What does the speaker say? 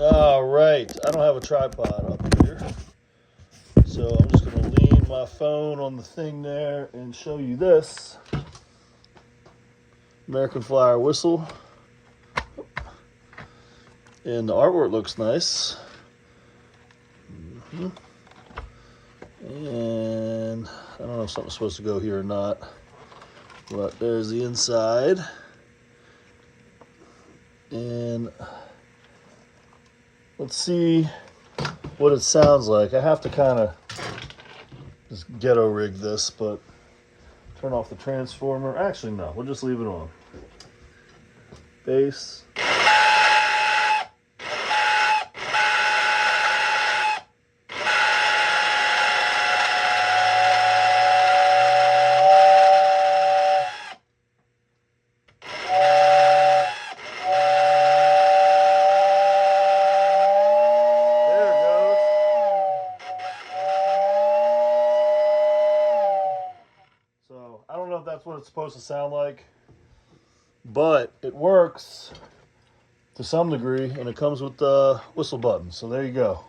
All right, I don't have a tripod up here, so I'm just going to lean my phone on the thing there and show you this American Flyer whistle. And the artwork looks nice. And I don't know if something's supposed to go here or not, but there's the inside. And let's see what it sounds like. I have to kind of just ghetto rig this, but turn off the transformer. Actually, no, we'll just leave it on. Bass. So I don't know if that's what it's supposed to sound like, but it works to some degree, and it comes with the whistle button. So there you go.